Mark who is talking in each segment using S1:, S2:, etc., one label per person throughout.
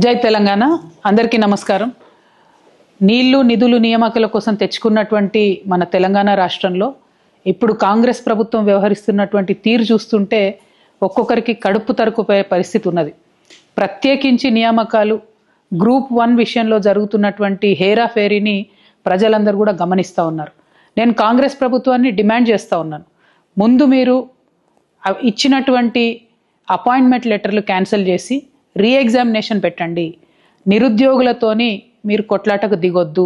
S1: జై తెలంగాణ. అందరికీ నమస్కారం. నీళ్లు నిధులు నియామకాల కోసం తెచ్చుకున్నటువంటి మన తెలంగాణ రాష్ట్రంలో ఇప్పుడు కాంగ్రెస్ ప్రభుత్వం వ్యవహరిస్తున్నటువంటి తీరు చూస్తుంటే ఒక్కొక్కరికి కడుపు తరుకుపోయే పరిస్థితి ఉన్నది. ప్రత్యేకించి నియామకాలు గ్రూప్ 1 విషయంలో జరుగుతున్నటువంటి హేరాఫేరీని ప్రజలందరూ కూడా గమనిస్తూ ఉన్నారు. నేను కాంగ్రెస్ ప్రభుత్వాన్ని డిమాండ్ చేస్తూ ఉన్నాను, ముందు మీరు ఇచ్చినటువంటి అపాయింట్మెంట్ లెటర్లు క్యాన్సిల్ చేసి రీఎగ్జామినేషన్ పెట్టండి. నిరుద్యోగులతోని మీరు కొట్లాటకు దిగొద్దు.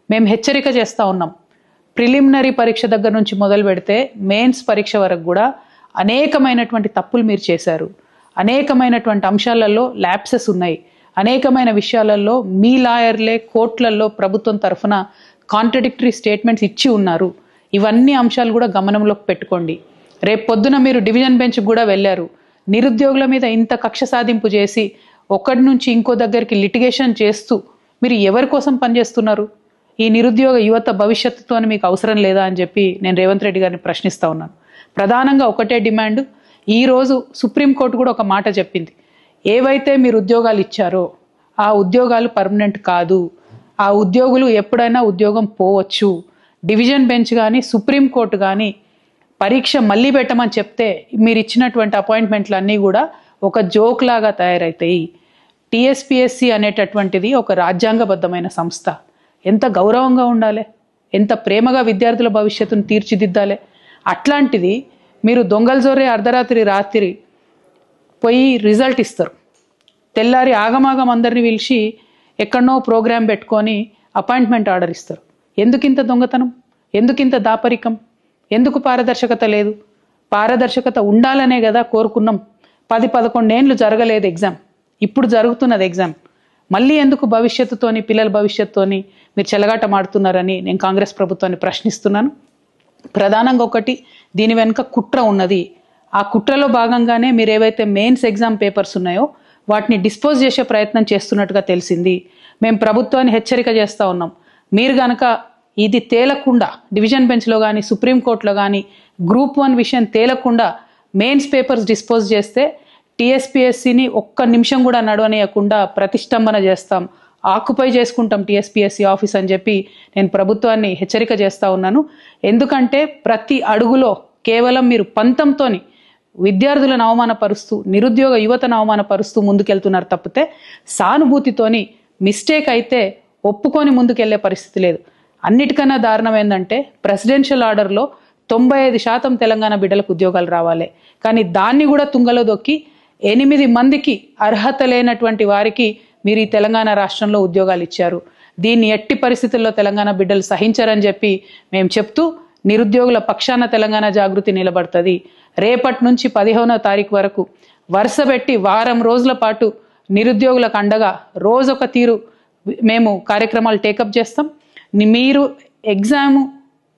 S1: మేము హెచ్చరిక చేస్తూ ఉన్నాం. ప్రిలిమినరీ పరీక్ష దగ్గర నుంచి మొదలు పెడితే మెయిన్స్ పరీక్ష వరకు కూడా అనేకమైనటువంటి తప్పులు మీరు చేశారు. అనేకమైనటువంటి అంశాలలో ల్యాప్సెస్ ఉన్నాయి. అనేకమైన విషయాలలో మీ లాయర్లే కోర్టులలో ప్రభుత్వం తరఫున కాంట్రడిక్టరీ స్టేట్మెంట్స్ ఇచ్చి ఉన్నారు. ఇవన్నీ అంశాలు కూడా గమనంలోకి పెట్టుకోండి. రేపు పొద్దున మీరు డివిజన్ బెంచ్ కూడా వెళ్ళారు. నిరుద్యోగుల మీద ఇంత కక్ష సాధింపు చేసి ఒకటి నుంచి ఇంకో దగ్గరికి లిటిగేషన్ చేస్తూ మీరు ఎవరి కోసం పనిచేస్తున్నారు? ఈ నిరుద్యోగ యువత భవిష్యత్తుతో మీకు అవసరం లేదా అని చెప్పి నేను రేవంత్ రెడ్డి గారిని ప్రశ్నిస్తూ ఉన్నాను. ప్రధానంగా ఒకటే డిమాండ్. ఈరోజు సుప్రీంకోర్టు కూడా ఒక మాట చెప్పింది, ఏవైతే మీరు ఉద్యోగాలు ఇచ్చారో ఆ ఉద్యోగాలు పర్మనెంట్ కాదు. ఆ ఉద్యోగులు ఎప్పుడైనా ఉద్యోగం పోవచ్చు. డివిజన్ బెంచ్ కానీ సుప్రీంకోర్టు కానీ పరీక్ష మళ్ళీ పెట్టమని చెప్తే మీరు ఇచ్చినటువంటి అపాయింట్మెంట్లు అన్నీ కూడా ఒక జోక్ లాగా తయారవుతాయి. టీఎస్పీఎస్సీ అనేటటువంటిది ఒక రాజ్యాంగబద్ధమైన సంస్థ. ఎంత గౌరవంగా ఉండాలి, ఎంత ప్రేమగా విద్యార్థుల భవిష్యత్తును తీర్చిదిద్దాలి. అట్లాంటిది మీరు దొంగల జోరే రాత్రి పోయి రిజల్ట్ ఇస్తారు. తెల్లారి ఆగమాగం అందరినీ పిలిచి ఎక్కడనో ప్రోగ్రాం పెట్టుకొని అపాయింట్మెంట్ ఆర్డర్ ఇస్తారు. ఎందుకింత దొంగతనం? ఎందుకింత దాపరికం? ఎందుకు పారదర్శకత లేదు? పారదర్శకత ఉండాలనే కదా కోరుకున్నాం. 10-11 ఏళ్ళు జరగలేదు ఎగ్జామ్, ఇప్పుడు జరుగుతున్నది ఎగ్జామ్. మళ్ళీ ఎందుకు భవిష్యత్తుతోని, పిల్లల భవిష్యత్తుతోని మీరు చెలగాట మాడుతున్నారని నేను కాంగ్రెస్ ప్రభుత్వాన్ని ప్రశ్నిస్తున్నాను. ప్రధానంగా ఒకటి, దీని వెనుక కుట్ర ఉన్నది. ఆ కుట్రలో భాగంగానే మీరు ఏవైతే మెయిన్స్ ఎగ్జామ్ పేపర్స్ ఉన్నాయో వాటిని డిస్పోజ్ చేసే ప్రయత్నం చేస్తున్నట్టుగా తెలిసింది. మేము ప్రభుత్వాన్ని హెచ్చరిక చేస్తూ ఉన్నాం, మీరు కనుక ఇది తేలకుండా డివిజన్ బెంచ్లో కానీ సుప్రీంకోర్టులో కానీ గ్రూప్ 1 విషయం తేలకుండా మెయిన్స్ పేపర్స్ డిస్పోజ్ చేస్తే టీఎస్పీఎస్సీని ఒక్క నిమిషం కూడా నడవనీయకుండా ప్రతిష్టంభన చేస్తాం, ఆక్యుపై చేసుకుంటాం టీఎస్పీఎస్సీ ఆఫీస్ అని చెప్పి నేను ప్రభుత్వాన్ని హెచ్చరిక చేస్తూ ఉన్నాను. ఎందుకంటే ప్రతి అడుగులో కేవలం మీరు పంతంతోని విద్యార్థులను అవమానపరుస్తూ నిరుద్యోగ యువతను అవమానపరుస్తూ ముందుకెళ్తున్నారు తప్పితే సానుభూతితోని మిస్టేక్ అయితే ఒప్పుకొని ముందుకెళ్లే పరిస్థితి లేదు. అన్నిటికన్నా దారుణం ఏంటంటే ప్రెసిడెన్షియల్ ఆర్డర్లో 95% తెలంగాణ బిడ్డలకు ఉద్యోగాలు రావాలి, కానీ దాన్ని కూడా తుంగలో దొక్కి 8 మందికి అర్హత లేనటువంటి వారికి మీరు ఈ తెలంగాణ రాష్ట్రంలో ఉద్యోగాలు ఇచ్చారు. దీన్ని ఎట్టి పరిస్థితుల్లో తెలంగాణ బిడ్డలు సహించరని చెప్పి మేము చెప్తూ నిరుద్యోగుల పక్షాన తెలంగాణ జాగృతి నిలబడుతుంది. రేపటి నుంచి 15వ తారీఖు వరకు వరుస పెట్టి వారం రోజుల పాటు నిరుద్యోగులకు అండగా రోజొక తీరు మేము కార్యక్రమాలు టేకప్ చేస్తాం. మీరు ఎగ్జామ్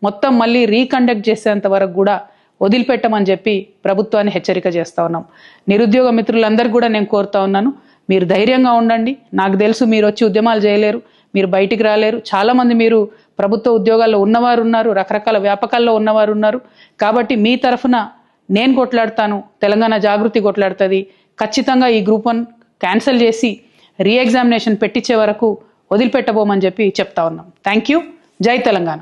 S1: మొత్తం మళ్ళీ రీకండక్ట్ చేసేంత వరకు కూడా వదిలిపెట్టమని చెప్పి ప్రభుత్వాన్ని హెచ్చరిక చేస్తూ ఉన్నాం. నిరుద్యోగ మిత్రులందరూ కూడా నేను కోరుతా ఉన్నాను, మీరు ధైర్యంగా ఉండండి. నాకు తెలుసు మీరు వచ్చి ఉద్యమాలు చేయలేరు, మీరు బయటికి రాలేరు. చాలామంది మీరు ప్రభుత్వ ఉద్యోగాల్లో ఉన్నవారు ఉన్నారు, రకరకాల వ్యాపకాల్లో ఉన్నవారు ఉన్నారు. కాబట్టి మీ తరఫున నేను కొట్లాడతాను, తెలంగాణ జాగృతి కొట్లాడుతుంది. ఖచ్చితంగా ఈ గ్రూప్ 1 క్యాన్సిల్ చేసి రీఎగ్జామినేషన్ పెట్టించే వరకు వదిలిపెట్టబోమని చెప్పి చెప్తా ఉన్నాం. Thank you. జై తెలంగాణ.